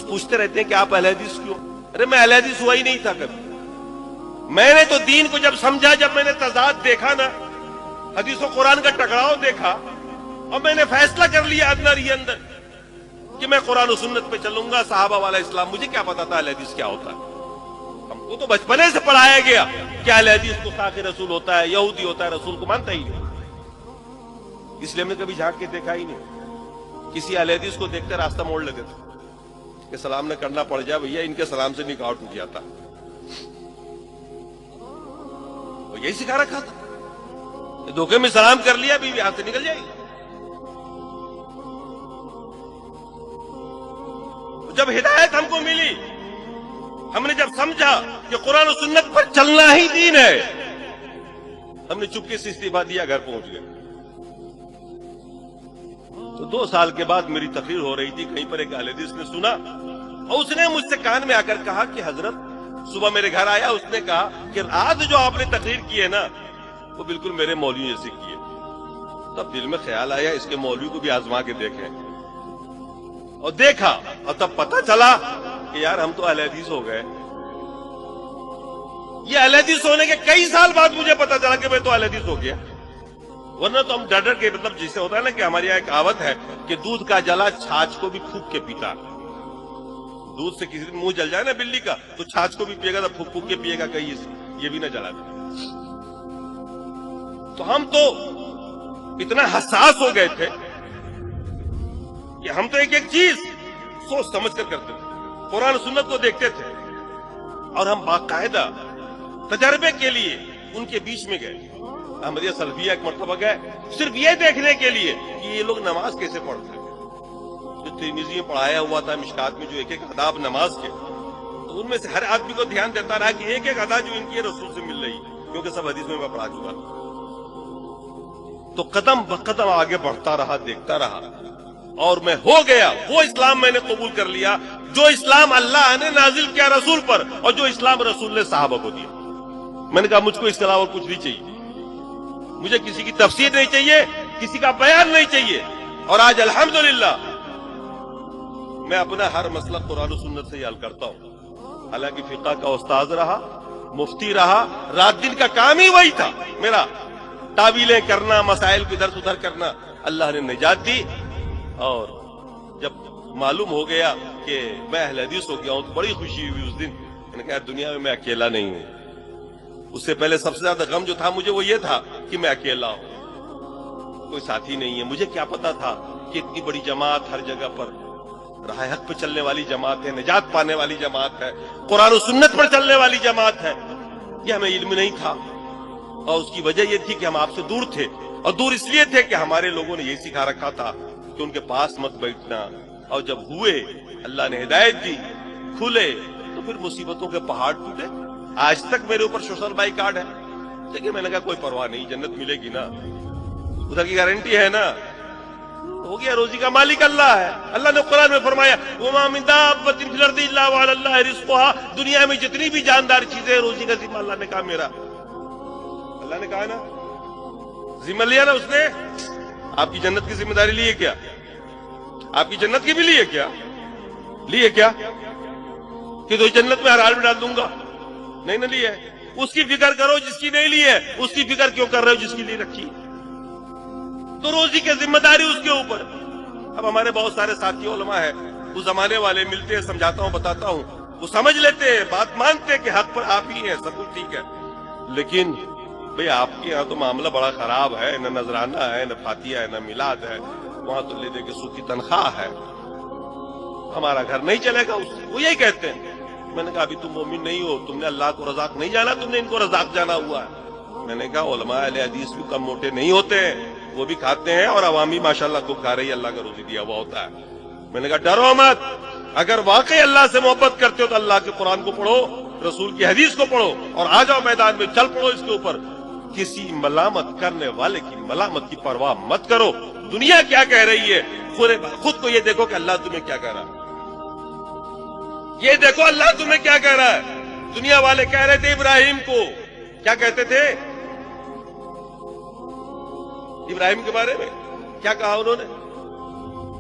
کچھ پوچھتے رہتے ہیں کہ آپ اہل حدیث کیوں؟ ارے میں اہل حدیث ہوا ہی نہیں تھا کبھی. میں نے تو دین کو جب سمجھا، جب میں نے تضاد دیکھا نا، حدیث و قرآن کا ٹکراؤ دیکھا، اور میں نے فیصلہ کر لیا اندر ہی اندر کہ میں قرآن و سنت پہ چلوں گا، صحابہ والا اسلام. مجھے کیا پتا تھا اہل حدیث کیا ہوتا ہے؟ ہم کو تو بچپنے سے پڑھایا گیا کہ اہل حدیث کو ساقی رسول ہوتا ہے، یہودی ہوتا ہے، رسول کو مانتا ہی نہیں. اس لیے ہم نے کبھی جھانک کے دیکھا ہی نہیں. کسی اہل حدیث کو دیکھتے راستہ موڑ لیتے تھے کہ سلام نہ کرنا پڑ جائے بھیا، ان کے سلام سے نکاح ٹوٹ جاتا. وہ یہی سکھا رکھا تھا، دھوکے میں سلام کر لیا بیوی ہاتھ سے نکل جائے گی. جب ہدایت ہم کو ملی، ہم نے جب سمجھا کہ قرآن و سنت پر چلنا ہی دین ہے، ہم نے چپکے سے استعفا دیا، گھر پہنچ گئے. تو 2 سال کے بعد میری تقریر ہو رہی تھی، کہیں پر ایک اہل حدیث نے سنا، اور اس نے مجھ سے کان میں آ کر کہا کہ حضرت، صبح میرے گھر آیا، اس نے کہا کہ رات جو آپ نے تقریر کی ہے نا، وہ بالکل میرے مولوی جیسے کی ہے. تب دل میں خیال آیا اس کے مولوی کو بھی آزما کے دیکھیں، اور دیکھا، اور تب پتہ چلا کہ یار ہم تو اہل حدیث ہو گئے. یہ اہل حدیث ہونے کے کئی سال بعد مجھے پتہ چلا کہ میں تو اہل حدیث ہو گیا. ورنہ تو ہم ڈر کے، مطلب جسے ہوتا ہے نا کہ ہماری یہاں ایک کہاوت ہے کہ دودھ کا جلا چھاچھ کو بھی پھونک کے پیتا. دودھ سے کسی دن منہ جل جائے نا بلی کا، تو چھاچھ کو بھی پیے گا، تو پھونک پھونک کے پیے گا، کہیں یہ بھی نہ جلا دے. تو ہم تو اتنا حساس ہو گئے تھے کہ ہم تو ایک ایک چیز سوچ سمجھ کر کرتے تھے، قرآن و سنت کو دیکھتے تھے، اور ہم باقاعدہ تجربے کے لیے ان کے بیچ میں گئے. احمدیہ سلفیہ ایک مرتبہ گئے صرف یہ دیکھنے کے لیے کہ یہ لوگ نماز کیسے پڑھتے ہیں. جو ترمذی میں پڑھایا ہوا تھا مشکات میں، جو ایک ایک آداب نماز کے، تو ان میں سے ہر آدمی کو دھیان دیتا رہا کہ ایک ایک ادا جو ان کی رسول سے مل رہی، کیونکہ سب حدیث میں پڑھا چکا تھا. تو قدم بقدم آگے بڑھتا رہا، دیکھتا رہا، اور میں ہو گیا وہ اسلام میں نے قبول کر لیا جو اسلام اللہ نے نازل کیا رسول پر، اور جو اسلام رسول نے صحابہ کو دیا. میں نے کہا مجھ کو اس کے علاوہ کچھ نہیں چاہیے، مجھے کسی کی تفسیر نہیں چاہیے، کسی کا بیان نہیں چاہیے. اور آج الحمدللہ میں اپنا ہر مسئلہ قرآن و سنت سے ہی حل کرتا ہوں. حالانکہ فقہ کا استاذ رہا، مفتی رہا، رات دن کا کام ہی وہی تھا میرا، تعویلیں کرنا، مسائل کو ادھر سے ادھر کرنا. اللہ نے نجات دی، اور جب معلوم ہو گیا کہ میں اہل حدیث ہو گیا ہوں تو بڑی خوشی ہوئی اس دن. میں نے کہا دنیا میں اکیلا نہیں ہوں. اس سے پہلے سب سے زیادہ غم جو تھا مجھے وہ یہ تھا کہ میں اکیلا ہوں، کوئی ساتھی نہیں ہے. مجھے کیا پتا تھا کہ اتنی بڑی جماعت ہر جگہ پر راہ حق پہ چلنے والی جماعت ہے، نجات پانے والی جماعت ہے، قرآن و سنت پر چلنے والی جماعت ہے. یہ ہمیں علم نہیں تھا، اور اس کی وجہ یہ تھی کہ ہم آپ سے دور تھے، اور دور اس لیے تھے کہ ہمارے لوگوں نے یہی سکھا رکھا تھا کہ ان کے پاس مت بیٹھنا. اور جب ہوئے، اللہ نے ہدایت دی، کھلے، تو پھر مصیبتوں کے پہاڑ ٹوٹے. آج تک میرے اوپر سوشل بائی کارڈ ہے، لیکن میں نے کہا کوئی پرواہ نہیں، جنت ملے گی نا، ادھر کی گارنٹی ہے نا، ہو گیا. روزی کا مالک اللہ ہے. اللہ نے قرآن میں فرمایا وَمَا مِن دَابَّةٍ فِي الْأَرْضِ إِلَّا وَعَلَى اللَّهِ رِزْقُهَا. دنیا میں جتنی بھی جاندار چیزیں، روزی کا ذمہ اللہ نے کہا میرا. اللہ نے کہا نا، ذمہ لیا نا اس نے. آپ کی جنت کی ذمہ داری لی ہے کیا؟ آپ کی جنت کی بھی لی ہے کیا؟ لی ہے کیا کہ تو جنت میں ہر حال میں ڈال دوں گا؟ نہیں نہ لی ہے. اس کی فکر کرو جس کی نہیں لی ہے. اس کی فکر کیوں کر رہے ہو جس کی لی رکھی؟ تو روزی کی ذمہ داری اس کے اوپر. اب ہمارے بہت سارے ساتھی علماء ہیں، وہ زمانے والے ملتے ہیں، سمجھاتا ہوں، بتاتا ہوں، وہ سمجھ لیتے ہیں، بات مانتے کہ حق پر آپ ہی ہیں، سب کچھ ٹھیک ہے. لیکن بھئی آپ کے یہاں تو معاملہ بڑا خراب ہے، نہ نذرانہ ہے، نہ فاتحہ ہے، نہ میلاد ہے، وہاں تو لے دے کے سود کی تنخواہ ہے، ہمارا گھر نہیں چلے گا. وہ یہی کہتے ہیں. میں نے کہا ابھی تم مومن نہیں ہو، تم نے اللہ کو رزاق نہیں جانا، تم نے ان کو رزاق جانا ہوا ہے. میں نے کہا علماء اہل حدیث بھی کم موٹے نہیں ہوتے ہیں، وہ بھی کھاتے ہیں، اور عوامی ماشاءاللہ کو کھا رہی ہے، اللہ کا روزی دیا ہوا ہوتا ہے. میں نے کہا ڈرو مت، اگر واقعی اللہ سے محبت کرتے ہو تو اللہ کے قرآن کو پڑھو، رسول کی حدیث کو پڑھو، اور آ جاؤ میدان میں، چل پڑو اس کے اوپر. کسی ملامت کرنے والے کی ملامت کی پرواہ مت کرو. دنیا کیا کہہ رہی ہے، خود کو یہ دیکھو کہ اللہ تمہیں کیا کہہ رہا ہے. یہ دیکھو اللہ تمہیں کیا کہہ رہا ہے. دنیا والے کہہ رہے تھے ابراہیم کو، کیا کہتے تھے ابراہیم کے بارے میں؟ کیا کہا انہوں نے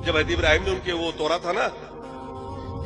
جب حضرت ابراہیم نے ان کے وہ توڑا تھا نا،